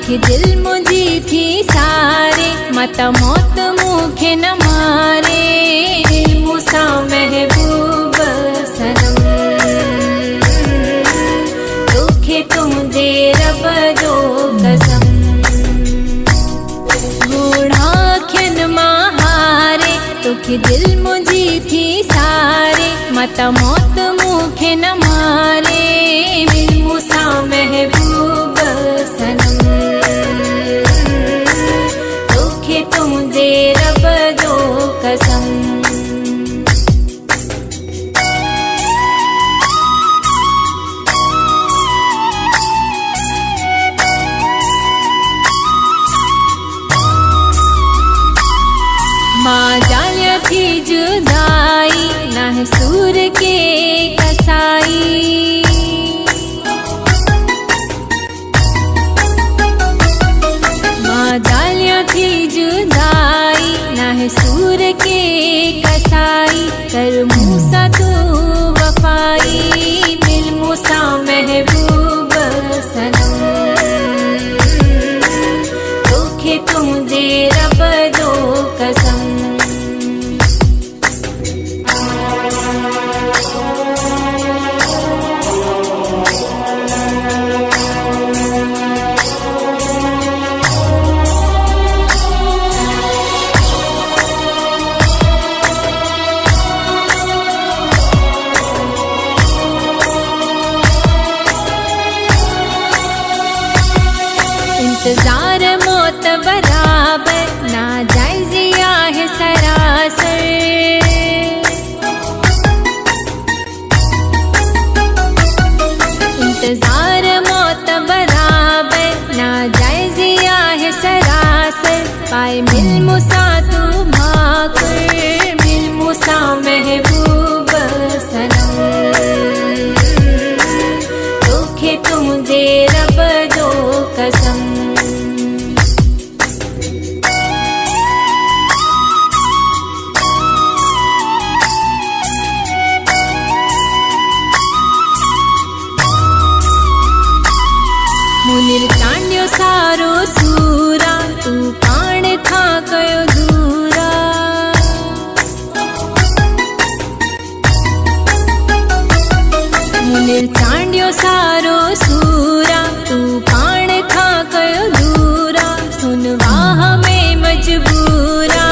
दुखी दिल मुझी थी सारे, मता मौत मुखे न मारे। मूसा महबूब सनम, दुखे तुझे रब जो कसम। गूढ़ाख्यन महारे, दुखी दिल मुझी थी सारे, मता मौत मुखे न मारे। मूसा महबूब सनम, दुखे तुझे रब जो कसम। माँ जालिया थी जुदाई, ना है सूर के कसाई। माँ जालिया थी जुदाई, ना है सूर के कसाई। कर मूसा तू वफाई, मिल मूसा महबूब सनम, दुखे तुझे रब जो कसम। इंतजार मौत बराबर, ना जायजिया है सरासर। इंतजार मौत बराबर, ना जायजिया है सरासर। पाए मिल मूसा तू भाकर, मिल मूसा महबूब सनम, दुखे तुझे रब जो कसम। मुनिर चांड्यो सारो सूरा, तू पाण था कयो दूरा। मुनिर चांड्यो सारो सूरा, तू पाण था कयो दूरा। सुनवाह में मजबूरा,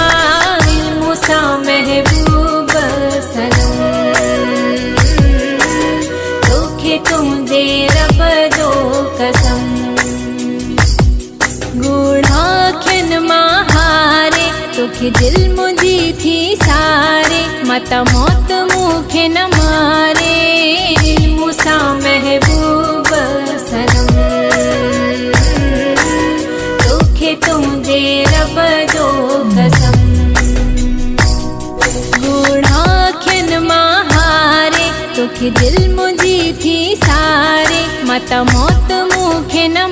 मूसा महबूब सनम, दुखे तुझे रब जो कसम। गूढ़ाख्यन महारे, दुखी दिल मुझी थी सारे, मता मौत मुखे न मारे। मूसा महबूब सनम, दुखे तुझे रब जो कसम। गूढ़ाख्यन महारे, दुखी दिल मुझी थी सारे, मता मौत मुखे न